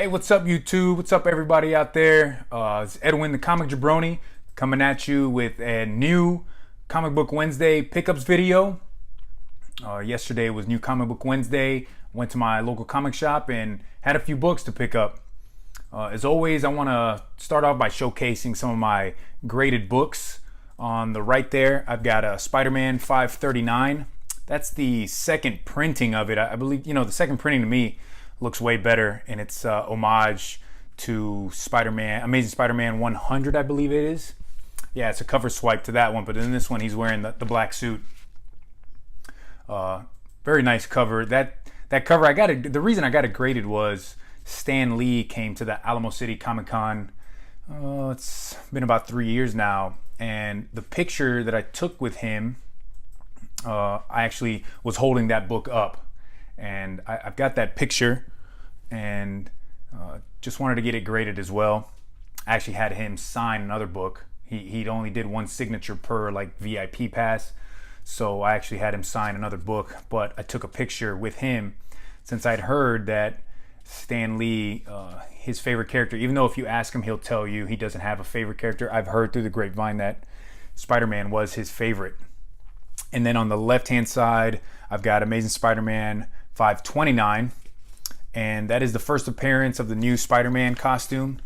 Hey, what's up, YouTube? What's up, everybody out there? It's Edwin, the Comic Jabroni, coming at you with a new Comic Book Wednesday pickups video. Yesterday was New Comic Book Wednesday. Went to my local comic shop and had a few books to pick up. As always, I want to start off by showcasing some of my graded books. On the right there, I've got a Spider-Man 539. That's the second printing of it. I believe, the second printing to me looks way better, and it's homage to Amazing Spider-Man 100, I believe it is. Yeah, it's a cover swipe to that one, but in this one he's wearing the black suit. Very nice cover. That cover, the reason I got it graded was Stan Lee came to the Alamo City Comic Con. It's been about 3 years now, and the picture that I took with him, I actually was holding that book up. And I've got that picture, and just wanted to get it graded as well. I actually had him sign another book. He'd only did one signature per VIP pass, so I actually had him sign another book. But I took a picture with him since I'd heard that Stan Lee, his favorite character, even though if you ask him he'll tell you he doesn't have a favorite character, I've heard through the grapevine that Spider-Man was his favorite. And then on the left hand side, I've got Amazing Spider-Man 529, and that is the first appearance of the new Spider-Man costume.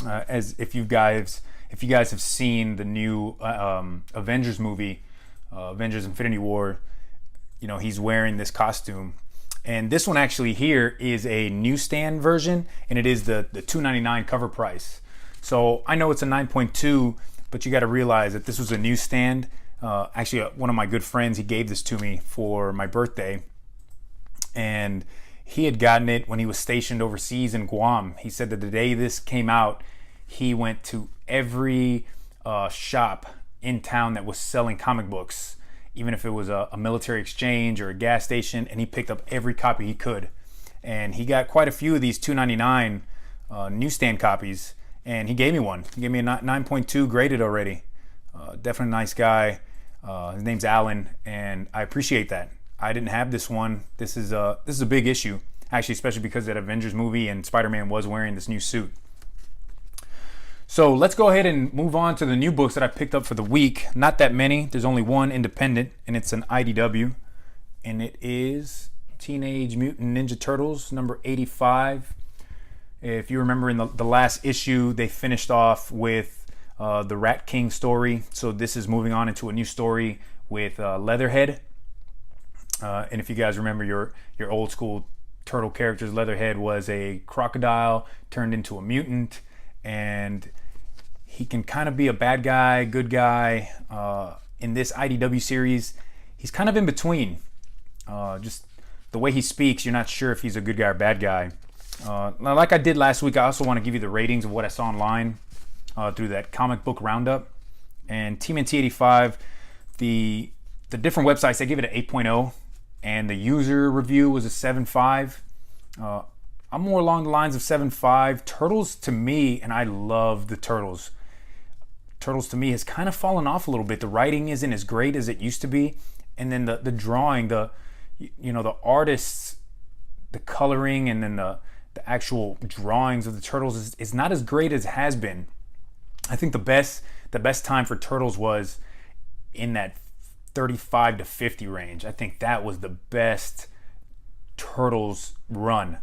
As if you guys have seen the new Avengers movie, Avengers Infinity War, he's wearing this costume. And this one actually here is a newsstand version, and it is the $2.99 cover price. So I know it's a 9.2, but you got to realize that this was a newsstand. Actually, one of my good friends, he gave this to me for my birthday, and he had gotten it when he was stationed overseas in Guam. He said that the day this came out, he went to every shop in town that was selling comic books, even if it was a military exchange or a gas station, and he picked up every copy he could. And he got quite a few of these $2.99 newsstand copies, and he gave me one. He gave me a 9.2 graded already. Definitely a nice guy. His name's Alan, and I appreciate that. I didn't have this one. This is a big issue, actually, especially because that Avengers movie and Spider-Man was wearing this new suit. So let's go ahead and move on to the new books that I picked up for the week. Not that many. There's only one independent, and it's an IDW, and it is Teenage Mutant Ninja Turtles number 85. If you remember in the last issue, they finished off with the Rat King story. So this is moving on into a new story with Leatherhead. And if you guys remember your old school turtle characters, Leatherhead was a crocodile turned into a mutant, and he can kind of be a bad guy, good guy. In this IDW series, he's kind of in between. Just the way he speaks, you're not sure if he's a good guy or bad guy. Now, like I did last week, I also want to give you the ratings of what I saw online through that comic book roundup. And TMNT 85, the different websites, they give it an 8.0, and the user review was a 7.5. I'm more along the lines of 7.5. Turtles to me, and I love the Turtles. Turtles to me has kind of fallen off a little bit. The writing isn't as great as it used to be, and then the drawing, the artists, the coloring, and then the actual drawings of the Turtles is not as great as it has been. I think the best time for Turtles was in that 35 to 50 range. I think that was the best Turtles run.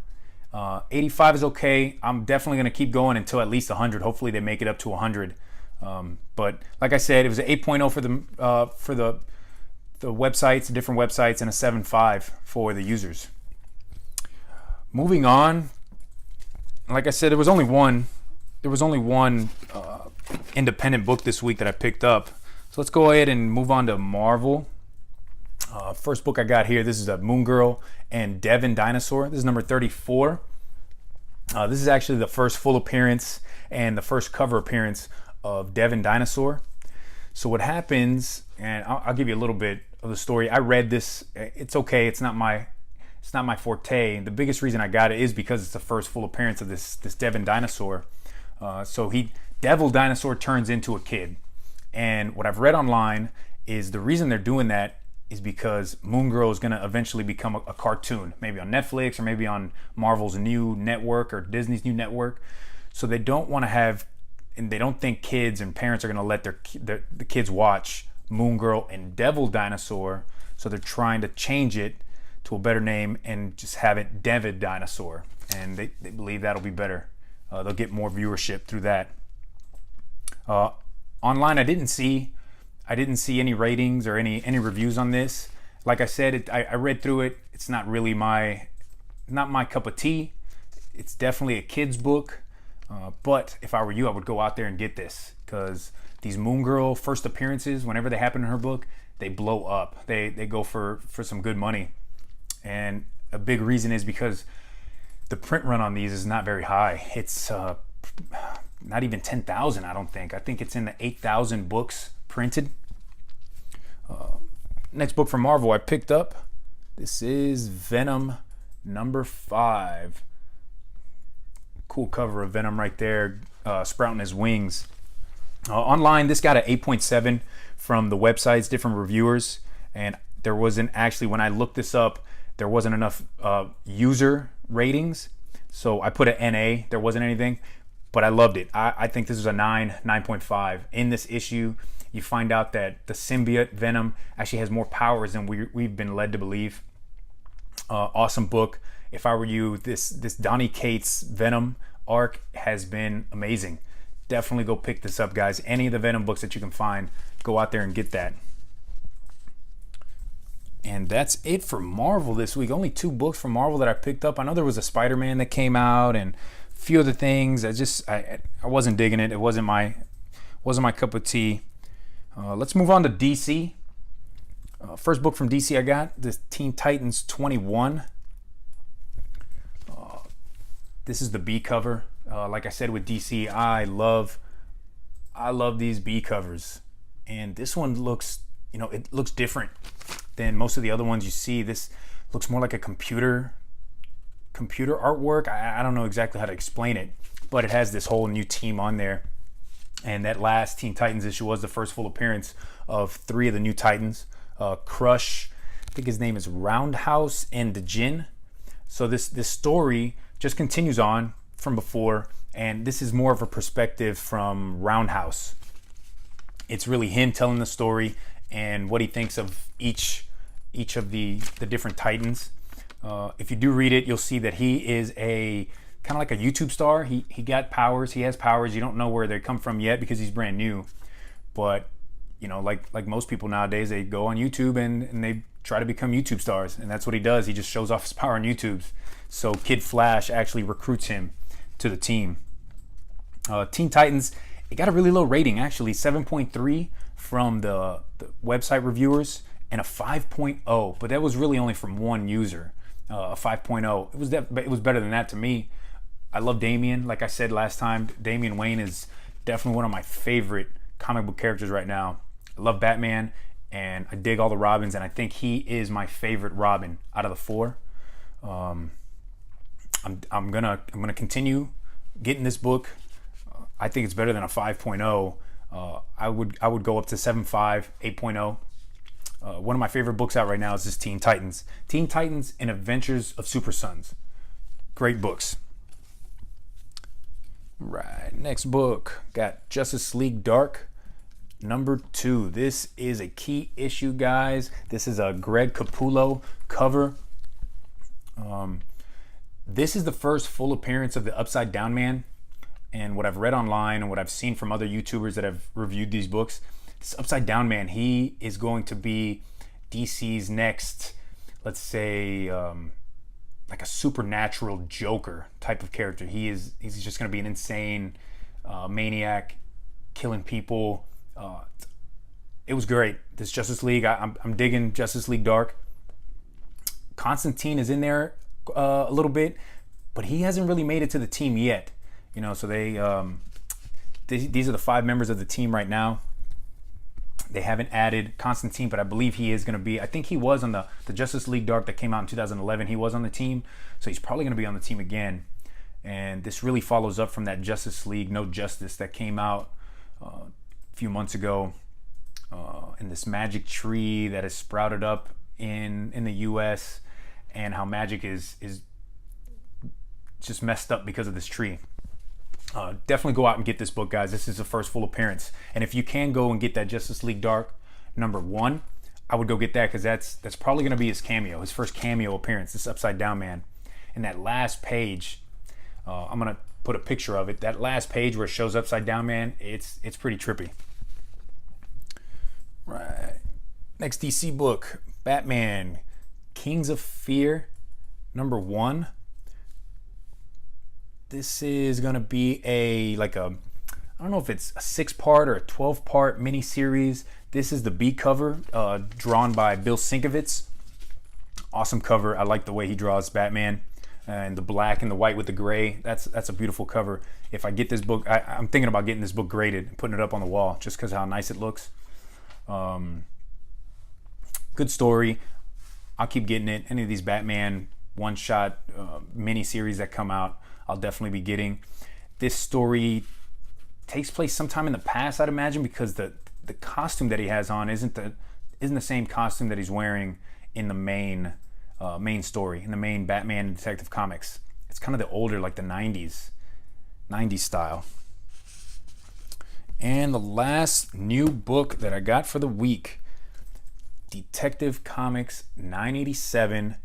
85 is okay. I'm definitely going to keep going until at least 100. Hopefully they make it up to 100. But like I said, it was an 8.0 for the websites, the different websites, and a 7.5 for the users. Moving on, like I said, there was only one independent book this week that I picked up. So let's go ahead and move on to Marvel. First book I got here, this is Moon Girl and Devin Dinosaur. This is number 34. This is actually the first full appearance and the first cover appearance of Devin Dinosaur. So what happens, and I'll give you a little bit of the story. I read this. It's okay. It's not my forte. The biggest reason I got it is because it's the first full appearance of this Devin Dinosaur. So Devil Dinosaur turns into a kid. And what I've read online is the reason they're doing that is because Moon Girl is going to eventually become a cartoon, maybe on Netflix or maybe on Marvel's new network or Disney's new network. So they don't want to have, and they don't think kids and parents are going to let the kids watch Moon Girl and Devil Dinosaur. So they're trying to change it to a better name and just have it David Dinosaur. And they believe that'll be better. They'll get more viewership through that. Online, I didn't see any ratings or any reviews on this. Like I said, I read through it. It's not really not my cup of tea. It's definitely a kid's book. But if I were you, I would go out there and get this, because these Moon Girl first appearances, whenever they happen in her book, they blow up. They go for some good money. And a big reason is because the print run on these is not very high. It's not even 10,000, I don't think. I think it's in the 8,000 books printed. Next book from Marvel I picked up. This is Venom #5. Cool cover of Venom right there, sprouting his wings. Online, this got an 8.7 from the websites, different reviewers, and there wasn't actually, when I looked this up, there wasn't enough user ratings, so I put an NA. There wasn't anything, but I loved it. I think this was a 9.5. In this issue, you find out that the symbiote Venom actually has more powers than we've been led to believe. Awesome book. If I were you, this Donny Cates Venom arc has been amazing. Definitely go pick this up, guys. Any of the Venom books that you can find, go out there and get that. And that's it for Marvel this week. Only 2 books from Marvel that I picked up. I know there was a Spider-Man that came out and a few other things. I wasn't digging it. It wasn't my cup of tea. Let's move on to DC. First book from DC I got, this Teen Titans 21. This is the B cover. Like I said with DC, I love these B covers, and this one looks, it looks different than most of the other ones you see. This looks more like a computer artwork. I don't know exactly how to explain it, but it has this whole new team on there. And that last Teen Titans issue was the first full appearance of 3 of the new Titans. Crush, I think his name is Roundhouse, and the Djinn. So this story just continues on from before, and this is more of a perspective from Roundhouse. It's really him telling the story and what he thinks of each of the different Titans. If you do read it, you'll see that he is a kind of like a YouTube star. He got powers. He has powers. You don't know where they come from yet because he's brand new. But like most people nowadays, they go on YouTube and they try to become YouTube stars, and that's what he does. He just shows off his power on YouTube. So Kid Flash actually recruits him to the team. Teen Titans, it got a really low rating, actually 7.3 from the website reviewers and a 5.0, but that was really only from one user. A 5.0. It was better than that to me. I love Damian. Like I said last time, Damian Wayne is definitely one of my favorite comic book characters right now. I love Batman, and I dig all the Robins, and I think he is my favorite Robin out of the 4. I'm gonna continue getting this book. I think it's better than a 5.0. I would go up to 7.5, 8.0. One of my favorite books out right now is this Teen Titans. Teen Titans and Adventures of Super Sons. Great books. Right, next book. Got Justice League Dark #2. This is a key issue, guys. This is a Greg Capullo cover. This is the first full appearance of the Upside Down Man. And what I've read online and what I've seen from other YouTubers that have reviewed these books, this Upside Down Man, he is going to be DC's next, let's say, like a supernatural Joker type of character. He's just going to be an insane maniac, killing people. It was great. This Justice League, I'm digging Justice League Dark. Constantine is in there a little bit, but he hasn't really made it to the team yet. So these are the 5 members of the team right now. They haven't added Constantine, but I believe he is going to be. I think he was on the Justice League Dark that came out in 2011. He was on the team, so he's probably going to be on the team again. And this really follows up from that Justice League No Justice that came out a few months ago. and this magic tree that has sprouted up in the U.S. and how magic is just messed up because of this tree. Definitely go out and get this book, guys. This is the first full appearance, and if you can go and get that Justice League Dark #1, I would go get that, because that's probably going to be his cameo, his first cameo appearance, this Upside Down Man. And that last page, I'm going to put a picture of it. That last page where it shows Upside Down Man, it's pretty trippy. Right. Next DC book, Batman, Kings of Fear #1. This is going to be I don't know if it's a 6-part or a 12-part miniseries. This is the B cover, drawn by Bill Sienkiewicz. Awesome cover. I like the way he draws Batman, and the black and the white with the gray. That's a beautiful cover. If I get this book, I'm thinking about getting this book graded and putting it up on the wall, just because how nice it looks. Good story. I'll keep getting it. Any of these Batman one-shot mini-series that come out, I'll definitely be getting. This story takes place sometime in the past, I'd imagine, because the costume that he has on isn't the same costume that he's wearing in the main story, in the main Batman Detective Comics. It's kind of the older, like the 90s style. And the last new book that I got for the week, Detective Comics 987.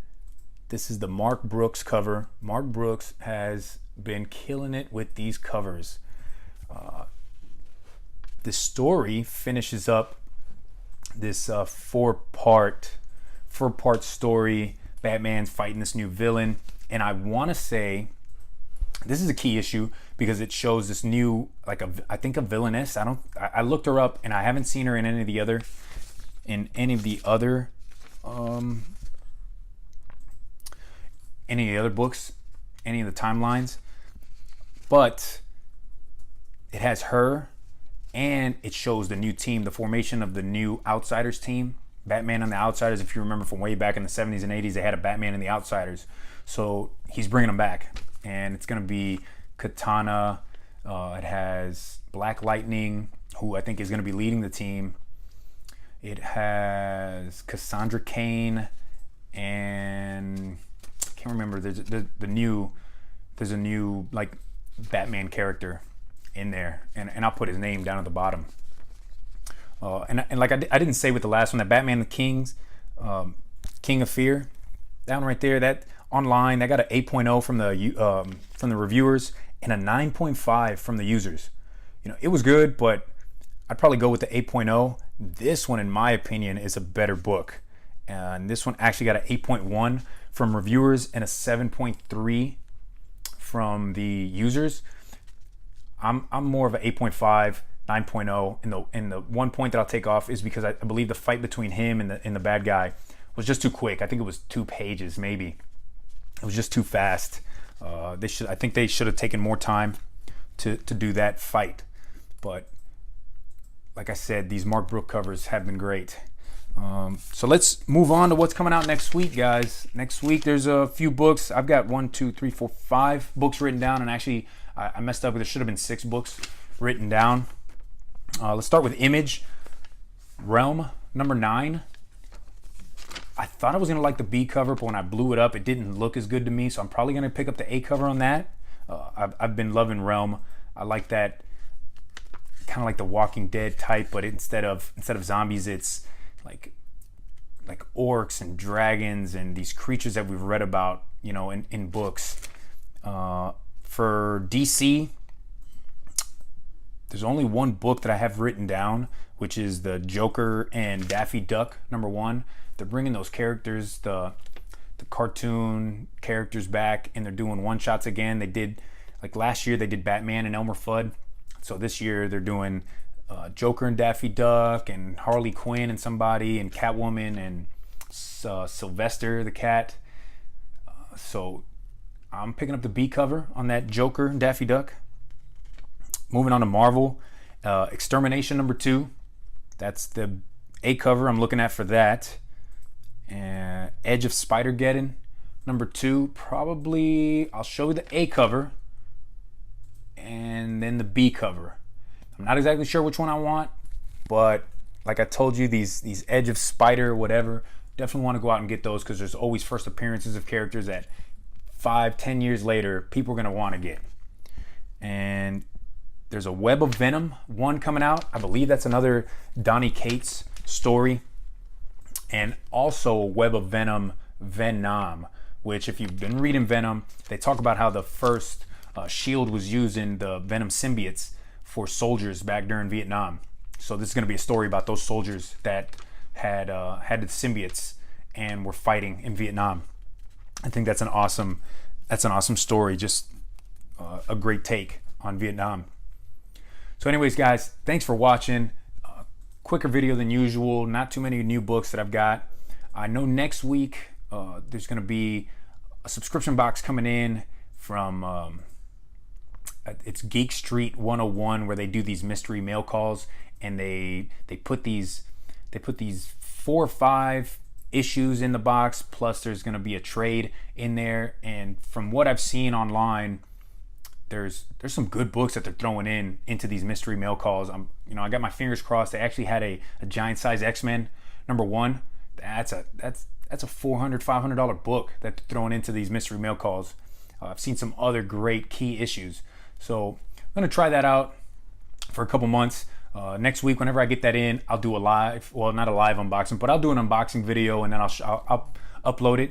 This is the Mark Brooks cover. Mark Brooks has been killing it with these covers. The story finishes up this four-part story. Batman's fighting this new villain, and I want to say this is a key issue because it shows this new, I think a villainess. I looked her up, and I haven't seen her in any of the other books, any of the timelines, but it has her, and it shows the new team, the formation of the new Outsiders team. Batman and the Outsiders, if you remember from way back in the 70s and 80s, they had a Batman and the Outsiders. So he's bringing them back, and it's going to be Katana. It has Black Lightning, who I think is going to be leading the team. It has Cassandra Cain, and I can't remember. There's a new like Batman character in there, and I'll put his name down at the bottom. And like I didn't say with the last one, that Batman the King of Fear, down right there, that online, that got an 8.0 from the reviewers and a 9.5 from the users. It was good, but I'd probably go with the 8.0. This one, in my opinion, is a better book, and this one actually got an 8.1 from reviewers and a 7.3 from the users. I'm more of an 8.5. 9.0, and the 1 point that I'll take off is because I believe the fight between him and the bad guy was just too quick. I think it was 2 pages, maybe. It was just too fast. I think they should have taken more time to do that fight. But like I said, these Mark Brook covers have been great. So let's move on to what's coming out next week, guys. Next week there's a few books. I've got 5 books written down, and actually I messed up. There should have been 6 books written down. Let's start with Image, Realm #9. I thought I was going to like the B cover, but when I blew it up, it didn't look as good to me, so I'm probably going to pick up the A cover on that. I've been loving Realm. I like that, kind of like the Walking Dead type, but instead of zombies, it's like orcs and dragons and these creatures that we've read about, in books. For DC, there's only one book that I have written down, which is the Joker and Daffy Duck #1. They're bringing those characters, the cartoon characters back, and they're doing one-shots again. They did, like last year, they did Batman and Elmer Fudd. So this year they're doing Joker and Daffy Duck and Harley Quinn and somebody and Catwoman and Sylvester the cat. So I'm picking up the B cover on that Joker and Daffy Duck. Moving on to Marvel, Extermination #2. That's the A cover I'm looking at for that. Edge of Spider-Geddon #2. Probably I'll show you the A cover and then the B cover. I'm not exactly sure which one I want, but like I told you, these Edge of Spider, whatever, definitely want to go out and get those, because there's always first appearances of characters that 5-10 years later people are going to want to get. And there's a Web of Venom one coming out. I believe that's another Donny Cates story. And also a Web of Venom Venom, which, if you've been reading Venom, they talk about how the first shield was using the Venom symbiotes for soldiers back during Vietnam. So this is going to be a story about those soldiers that had the symbiotes and were fighting in Vietnam. I think that's an awesome story. Just a great take on Vietnam. So anyways, guys, thanks for watching. Quicker video than usual. Not too many new books that I've got. I know next week there's going to be a subscription box coming in from it's Geek Street 101, where they do these mystery mail calls, and they put these 4 or 5 issues in the box, plus there's going to be a trade in there. And from what I've seen online, there's some good books that they're throwing into these mystery mail calls. I got my fingers crossed. They actually had a giant size X-Men #1. That's a $400-$500 book that they're throwing into these mystery mail calls. I've seen some other great key issues, so I'm gonna try that out for a couple months. Next week, whenever I get that in, I'll do a live, well, not a live unboxing, but I'll do an unboxing video, and then I'll upload it.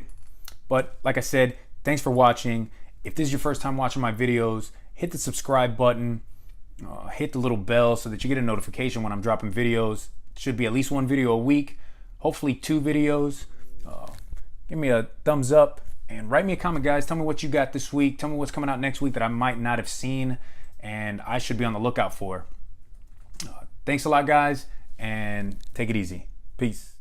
But like I said, thanks for watching. If this is your first time watching my videos, hit the subscribe button, hit the little bell so that you get a notification when I'm dropping videos. It should be at least 1 video a week, hopefully 2 videos. Give me a thumbs up and write me a comment, guys. Tell me what you got this week. Tell me what's coming out next week that I might not have seen and I should be on the lookout for. Thanks a lot, guys, and take it easy. Peace.